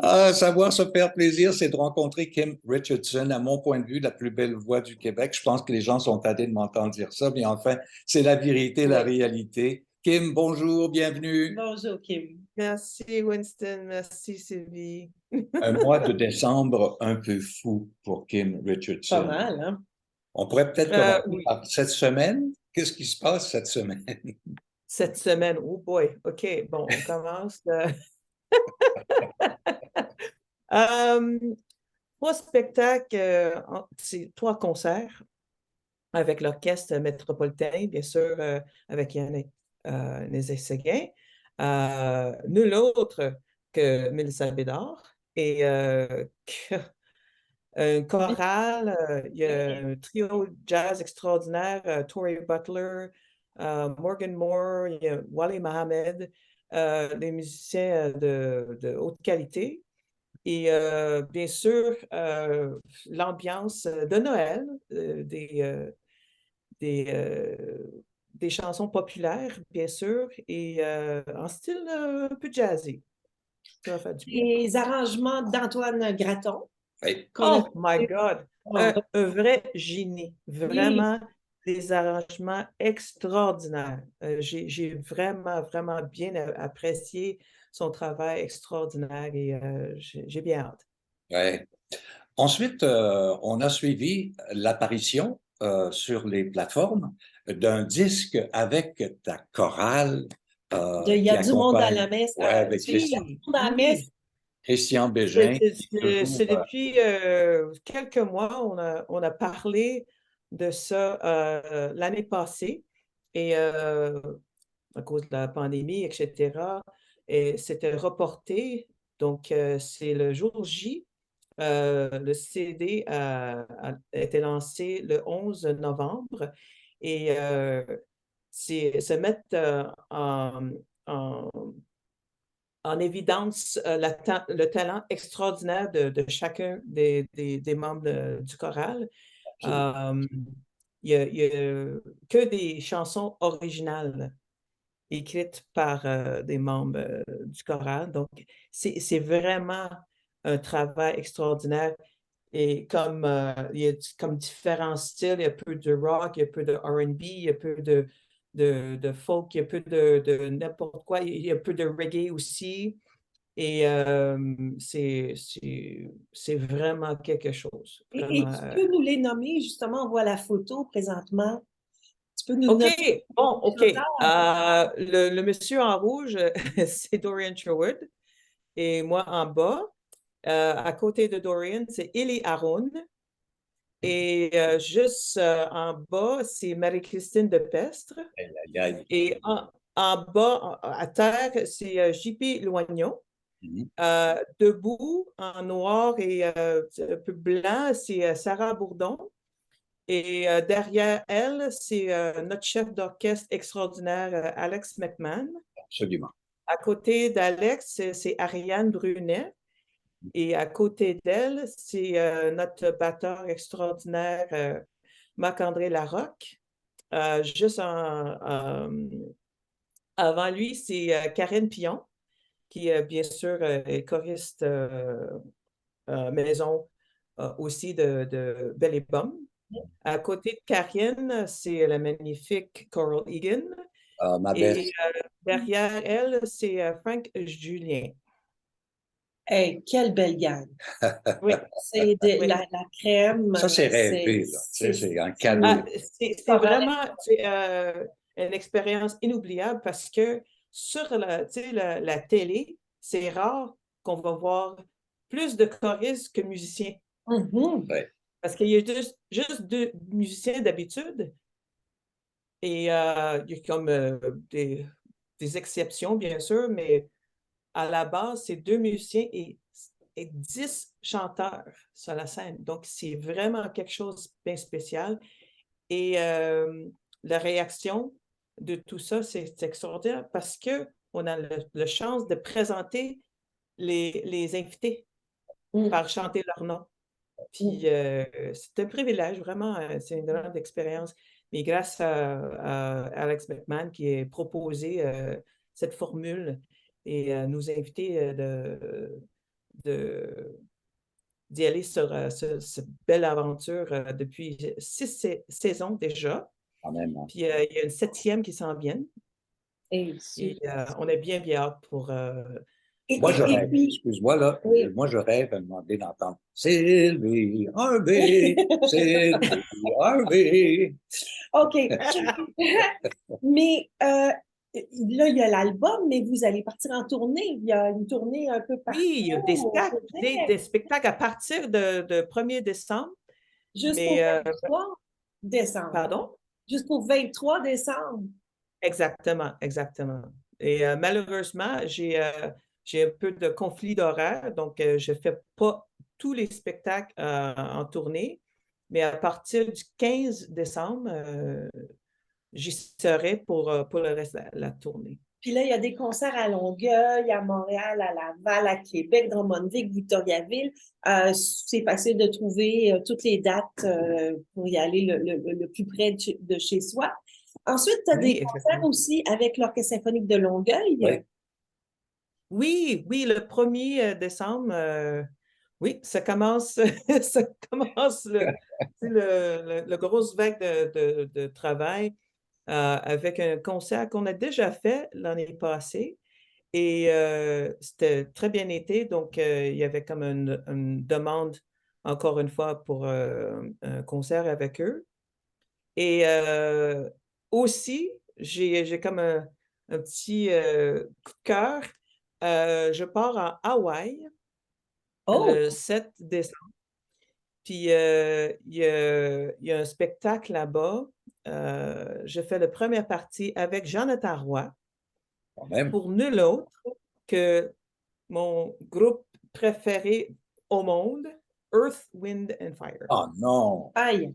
Ah, savoir se faire plaisir, c'est de rencontrer Kim Richardson, à mon point de vue, la plus belle voix du Québec. Je pense que les gens sont tannés de m'entendre dire ça, mais enfin, c'est la vérité, la Oui. réalité. Kim, bonjour, bienvenue. Bonjour, Kim. Merci Winston, merci Sylvie. Un mois de décembre un peu fou pour Kim Pas Richardson. mal, hein? On pourrait peut-être commencer Oui, par cette semaine. Qu'est-ce qui se passe cette semaine? cette semaine, oh boy, OK, bon, on commence. Euh, Trois spectacles, c'est trois concerts avec l'Orchestre métropolitain, bien sûr, avec Yannick Nézet-Séguin. Nul autre que Mélissa Bédard et un choral, il y a un trio jazz extraordinaire, Tory Butler, Morgan Moore, il y a Wally Mohamed, des musiciens de haute qualité. Et bien sûr, l'ambiance de Noël, des, euh, des chansons populaires, bien sûr, et en style un peu jazzy. Ça va faire du bien. Les arrangements d'Antoine Graton, Oui. qu'on a Oh my God! oh, Un vrai génie. oui, Vraiment des arrangements extraordinaires. J'ai vraiment, vraiment bien apprécié son travail extraordinaire et j'ai bien hâte. Ouais. Ensuite, on a suivi l'apparition sur les plateformes d'un disque avec ta chorale il y qui a du monde à accompagne, la messe. ouais, avec Oui, Du monde à la messe. oui. Christian Bégin, qui est toujours, C'est depuis quelques mois, on a parlé de ça l'année passée et à cause de la pandémie, etc. Et c'était reporté. Donc, c'est le jour J. Le CD a été lancé le 11 novembre et se mettre en, en évidence le talent extraordinaire de chacun des membres du choral. absolument. Euh, il y a que des chansons originales écrites par des membres du choral. Donc, c'est vraiment un travail extraordinaire. Et comme il y a comme différents styles, il y a peu de rock, il y a peu de R&B, il y a peu de folk, il y a peu de n'importe quoi, il y a peu de reggae aussi. Et c'est vraiment quelque chose. Et Vraiment. tu peux nous les nommer, justement, on voit la photo présentement. Tu peux nous OK, nommer bon, les OK. chanteurs? Le monsieur en rouge, c'est Dorian Sherwood. Et moi, en bas, à côté de Dorian, c'est Eli Haroun. Et juste en bas, c'est Marie-Christine de Pestre. Aïe, aïe, aïe. Et en bas, à terre, c'est JP Loignon. Mhm. Debout, en noir et un peu blanc, c'est Sarah Bourdon. Et derrière elle, c'est notre chef d'orchestre extraordinaire, Alex McMahon. Absolument. À côté d'Alex, c'est Ariane Brunet. Et à côté d'elle, c'est notre batteur extraordinaire, Marc-André Larocque. Juste avant lui, c'est Karine Pion, qui, bien sûr, est choriste maison aussi de Belle et Bomme. À côté de Karine, c'est la magnifique Coral Egan. Ma belle. Et derrière elle, c'est Frank Julien. Hey, quelle belle gang. Oui, C'est de oui. la crème. Ça, c'est rêvé, là. Tu sais, c'est un cadeau. C'est vraiment une expérience inoubliable parce que sur tu sais, la télé, c'est rare qu'on va voir plus de choristes que musiciens. Mhm. Ouais. Parce qu'il y a juste deux musiciens d'habitude et il y a comme des exceptions, bien sûr, mais à la base, c'est deux musiciens et 10 chanteurs sur la scène. Donc, c'est vraiment quelque chose de bien spécial. Et la réaction de tout ça, c'est extraordinaire parce qu'on a le chance de présenter les invités Mhm. par chanter leur nom. Puis Mhm. c'est un privilège, vraiment, c'est une grande expérience. Mais grâce à Alex McMahon qui a proposé cette formule et nous inviter d'y aller sur cette belle aventure depuis 6 saisons déjà. Quand même, hein. Puis il y a une 7e qui s'en vient. Et, Et on a bien hâte pour... Moi, je et rêve. puis, Excuse-moi, là. oui. Moi, je rêve à demander d'entendre Sylvie Harvey, Sylvie Harvey. OK. Mais là, il y a l'album, mais vous allez partir en tournée. Il y a une tournée un peu partout Oui, il y a des au spectacles, Québec, des spectacles à partir de 1er décembre. jusqu'au Mais, 23 décembre. pardon? Jusqu'au 23 décembre. Exactement, exactement. Et malheureusement, j'ai un peu de conflit d'horaire, donc je ne fais pas tous les spectacles en tournée, mais à partir du 15 décembre, j'y serai pour le reste de la tournée. Puis là, il y a des concerts à Longueuil, à Montréal, à Laval, à Québec, Drummondville, Victoriaville. C'est facile de trouver toutes les dates pour y aller le plus près de chez soi. Ensuite, tu as Oui, des concerts exactement. aussi avec l'Orchestre symphonique de Longueuil. Oui. Oui, oui, le 1er décembre, oui, ça commence, ça commence le grosse vague de travail avec un concert qu'on a déjà fait l'année passée. Et c'était très bien été, donc il y avait comme une demande, encore une fois, pour un concert avec eux. Et aussi, j'ai comme un petit coup de cœur. Je pars en Hawaï Oh, le 7 décembre. Puis il y a un spectacle là-bas. Je fais la première partie avec Jonathan Roy Quand même. pour nul autre que mon groupe préféré au monde, Earth, Wind and Fire. Oh non. aïe.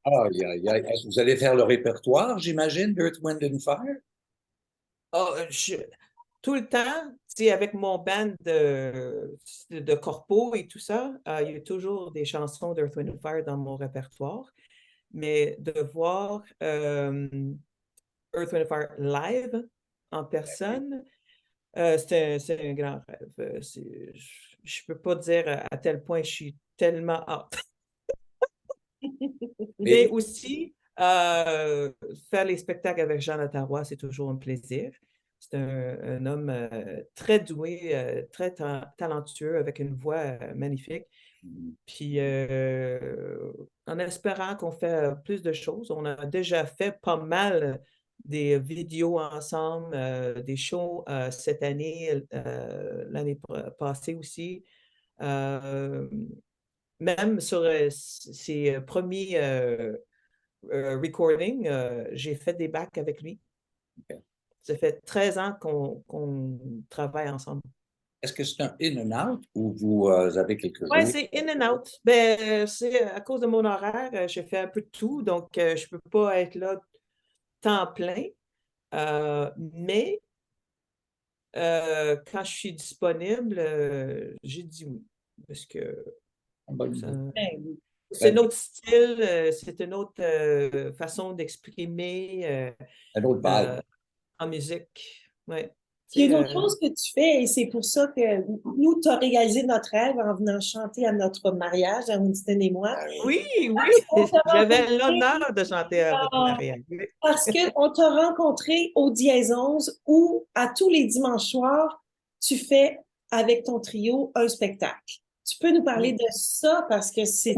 Aïe, aïe, aïe. Est-ce que vous allez faire le répertoire, j'imagine, d'Earth, Wind and Fire? Ah, tout le temps, tu sais, avec mon band de corpo et tout ça, il y a toujours des chansons d'Earth, Wind and Fire dans mon répertoire. Mais de voir Earth, Wind and Fire live en personne, c'est un grand rêve. Je ne peux pas dire à tel point je suis tellement hâte. Mais Et aussi, faire les spectacles avec Jonathan Roy, c'est toujours un plaisir. C'est un homme très doué, très talentueux, avec une voix magnifique. Puis, en espérant qu'on fait plus de choses, on a déjà fait pas mal des vidéos ensemble, des shows cette année, l'année passée aussi. Euh, Même sur ses premiers recordings, j'ai fait des bacs avec lui. OK. Ça fait 13 ans qu'on travaille ensemble. Est-ce que c'est un in and out ou vous avez quelques Oui, jours? c'est in and out. Ben, c'est à cause de mon horaire, j'ai fait un peu de tout, donc je ne peux pas être là temps plein. Mais quand je suis disponible, j'ai dit oui. Parce que Bonne ça, idée. Ben oui. c'est un autre style, c'est une autre façon d'exprimer Un autre vibe. en musique. Ouais. Puis il Tu y a sais, une autre chose que tu fais, et c'est pour ça que nous, tu as réalisé notre rêve en venant chanter à notre mariage, à Winston et moi. oui, oui, On t'a j'avais rencontré, l'honneur de chanter à votre mariage. Oui. parce qu'on t'a rencontré au Dièse 11 où, à tous les dimanches soirs, tu fais avec ton trio un spectacle. Tu peux nous parler Oui, de ça parce que c'est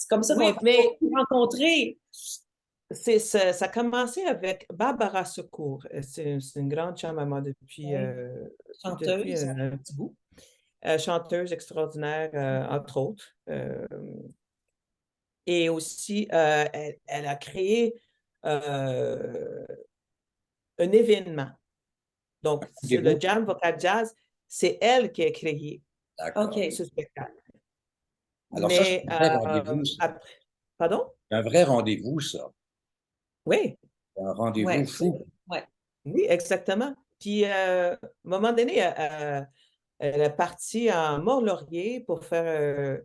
comme ça qu'on oui, t'a mais rencontré. ça a commencé avec Barbara Secours. C'est une grande chum à moi depuis, Oui, depuis chanteuse. un petit bout. Chanteuse extraordinaire, entre autres. Et aussi, elle a créé un événement. Donc, c'est le Rendez-vous? Jam Vocal Jazz, c'est elle qui a créé D'accord. OK. ce spectacle. Alors ça, c'est Mais un vrai rendez-vous, ça. après, pardon? C'est un vrai rendez-vous, ça. Oui, C'est un rendez-vous Ouais, fou. ouais. oui, exactement. Puis, à un moment donné, elle est partie en Mont-Laurier pour faire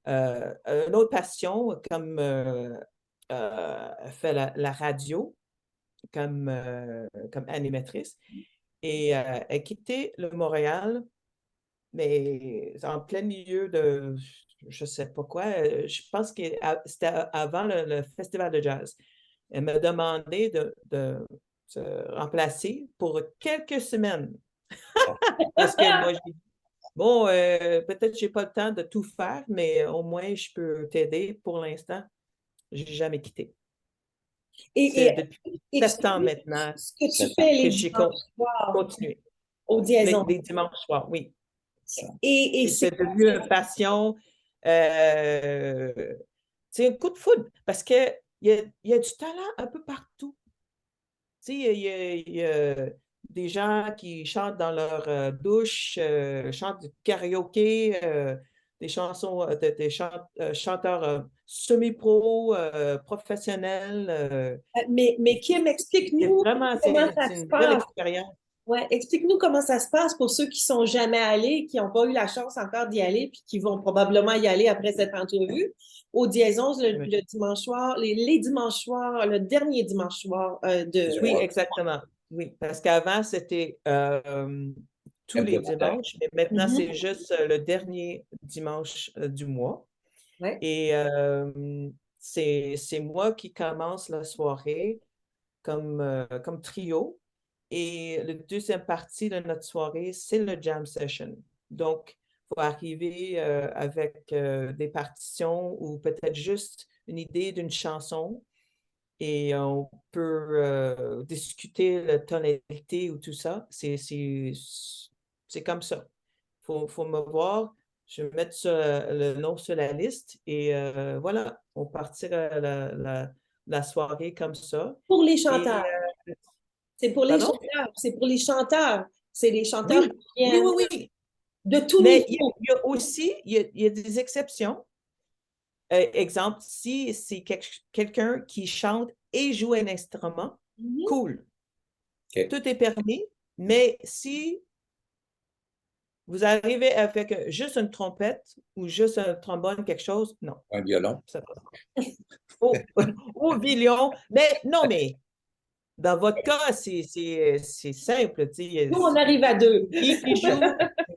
une autre passion, comme elle fait la radio comme animatrice. Et elle a quitté le Montréal mais en plein milieu de, je ne sais pas quoi, je pense que c'était avant le festival de jazz. Elle m'a demandé de se remplacer pour quelques semaines. Parce que moi, j'ai dit, bon, peut-être que je n'ai pas le temps de tout faire, mais au moins, je peux t'aider pour l'instant. Je n'ai jamais quitté. C'est Et depuis explique 7 ans maintenant ce que tu 7 ans. fais les que j'ai dimanches soirs continué. au Diaison. Les dimanches soirs, oui. Ça. Et C'est devenu une passion. C'est un coup de foudre parce qu'il y a du talent un peu partout. Tu sais, il y a des gens qui chantent dans leur douche, chantent du karaoké, des chansons, chanteurs semi-pro, professionnels. mais Kim, C'est explique-nous vraiment, comment ça c'est se une belle passe. expérience. Ouais, explique-nous comment ça se passe pour ceux qui sont jamais allés, qui n'ont pas eu la chance encore d'y aller, puis qui vont probablement y aller après cette entrevue. Au Diaison, Oui, le dimanche soir, les dimanches soirs, le dernier dimanche soir Du oui, mois. exactement. Oui, parce qu'avant, c'était tous les Hebdomadaire. dimanches, mais maintenant, Mhm. c'est juste le dernier dimanche du mois. Ouais. Et c'est moi qui commence la soirée comme trio. Et la deuxième partie de notre soirée, c'est le jam session. Donc, il faut arriver avec des partitions ou peut-être juste une idée d'une chanson et on peut discuter la tonalité ou tout ça. C'est comme ça. Faut me voir. Je vais mettre le nom sur la liste et voilà, on partira la soirée comme ça. Pour les Et, chanteurs. C'est pour les pardon? chanteurs. C'est pour les chanteurs. C'est les chanteurs Oui, qui oui, viennent oui, oui. de tous Mais niveaux. il y a aussi, il y a des exceptions. Exemple, si c'est quelqu'un qui chante et joue un instrument, Mhm. cool. OK. Tout est permis, mais si vous arrivez avec juste une trompette ou juste un trombone, quelque chose, non, Un violon. ça passe pas. Au, au violon, mais non, mais dans votre cas, c'est simple. Tu sais, Nous, on arrive à deux. Guy qui joue,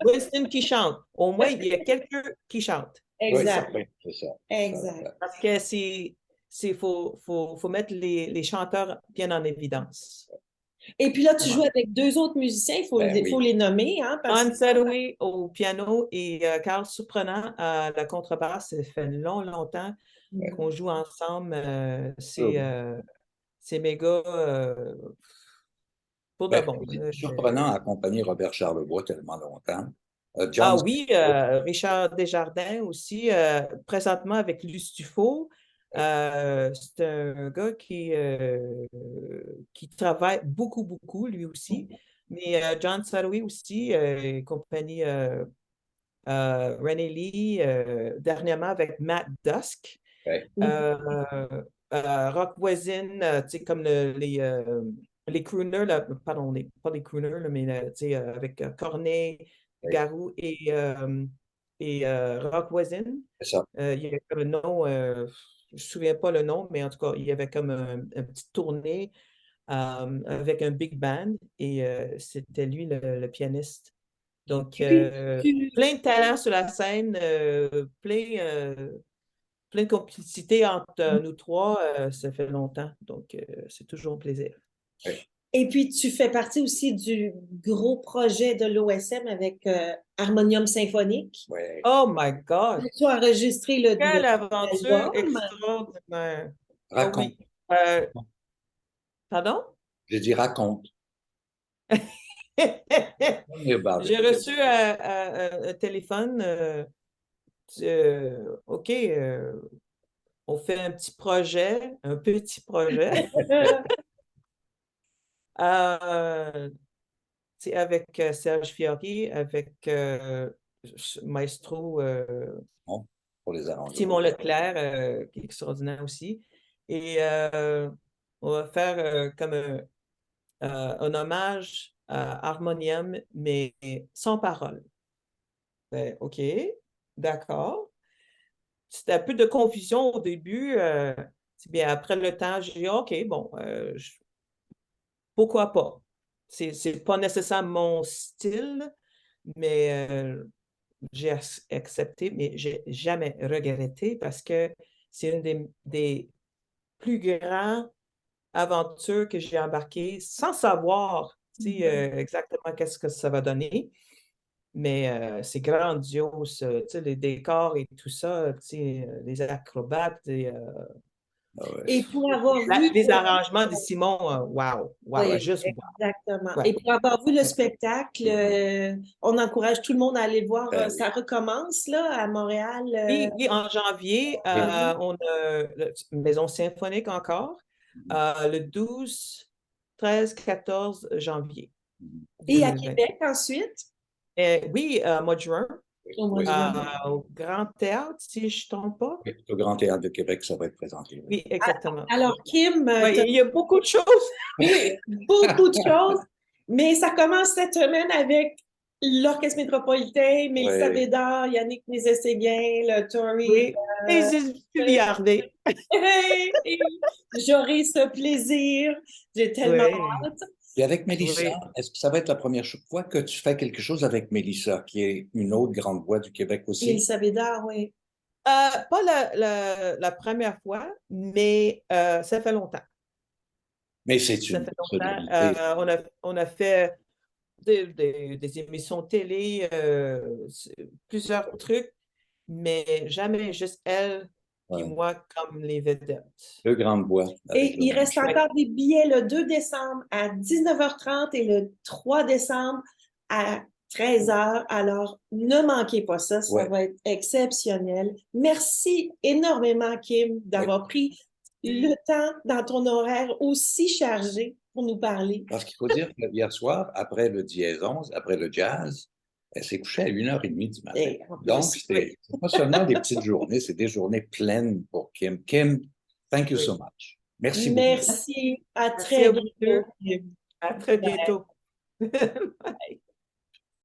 Winston qui chante. Au moins, il y a quelqu'un qui chante. Oui, C'est ça. Exact. c'est ça. Exact. Parce que faut mettre les chanteurs bien en évidence. Et puis là, tu joues Voilà. avec deux autres musiciens, Ben faut oui. les nommer, hein, parce que Anne Sadoui au piano et Carl Surprenant à la contrebasse. Ça fait longtemps qu'on joue ensemble. C'est méga pour de Ben, bon. Là, surprenant à accompagner Robert Charlebois tellement longtemps. Ah John oui, Richard Desjardins aussi, présentement avec Lustufo. C'est un gars qui travaille beaucoup, lui aussi. Mais John Sadoui aussi, compagnie René Lee, dernièrement avec Matt Dusk. ouais, Euh, Rock Voisine, tu sais, comme les crooners, là, pardon, pas les crooners, là, mais tu sais, avec Corneille, ouais, Garou et Rock Voisine. c'est ça. Il y avait comme un nom, je ne me souviens pas le nom, mais en tout cas, il y avait comme une petite tournée avec un big band et c'était lui le pianiste. Donc, tu- plein de talent sur la scène, plein de complicité entre nous trois, ça fait longtemps. Donc, c'est toujours un plaisir. Ouais. et puis tu fais partie aussi du gros projet de l'OSM avec Harmonium Symphonique. Ouais. Oh my God! Tu as enregistré Quelle aventure l'album. extraordinaire! Ah Raconte. oui. Euh, pardon? J'ai dit raconte. Tell me about J'ai it. reçu un téléphone. OK, on fait un petit projet. Euh, c'est avec Serge Fiori, avec Maestro Bon, pour les arrangements. Simon Leclerc, qui est extraordinaire aussi. Et on va faire comme un hommage à Harmonium, mais sans parole. Ben, OK, d'accord. C'était un peu de confusion au début. C'est bien après le temps, j'ai dit OK, bon, pourquoi pas? C'est pas nécessairement mon style, mais j'ai accepté, mais j'ai jamais regretté parce que c'est une des plus grandes aventures que j'ai embarquées sans savoir exactement qu'est-ce que ça va donner. Mais c'est grandiose, tu sais, les décors et tout ça, tu sais, les acrobates, Ah ouais. Et pour avoir vu, les arrangements de Simon, wow, oui, juste wow. exactement. Ouais. Et pour avoir vu le spectacle, on encourage tout le monde à aller voir. Ben oui. Ça recommence là à Montréal. Oui, en janvier, on a la Maison symphonique encore, le 12, 13, 14 janvier Et à 2020. Québec ensuite, Oui, mois de juin, au mois Oui. de juin. au Grand Théâtre, si je ne trompe pas. Le Grand Théâtre de Québec, ça va être présenté. Oui. Oui, exactement. Alors, Kim, Oui, il y a beaucoup de choses. oui, beaucoup de choses, mais ça commence cette semaine avec l'Orchestre métropolitain, Mélissa Oui. Bédard, Yannick Nézet-Séguin, le Tory. Oui, et c'est Julie. J'aurai ce plaisir. J'ai tellement Oui, hâte. Et avec Mélissa, oui. est-ce que ça va être la première fois que tu fais quelque chose avec Mélissa, qui est une autre grande voix du Québec aussi? Mélissa Bédard, oui. Pas la première fois, mais ça fait longtemps. Mais c'est Ça une fait longtemps. personnalité. On a fait des émissions télé, plusieurs trucs, mais jamais juste elle et Ouais. moi comme les vedettes. Deux grandes voix. Et il reste choix. encore des billets le 2 décembre à 19h30 et le 3 décembre à 13h. Alors, ne manquez pas ça, ça Ouais. va être exceptionnel. Merci énormément, Kim, d'avoir pris le temps dans ton horaire aussi chargé pour nous parler. Parce qu'il faut dire que hier soir, après le dièse 11, après le jazz, elle s'est couchée à 1h30 du matin. Et en plus, Donc, c'est pas seulement des petites journées, c'est des journées pleines pour Kim. Kim, thank you Oui. so much. Merci beaucoup. merci. À Merci très à vous bientôt. deux. À très bientôt. Bye.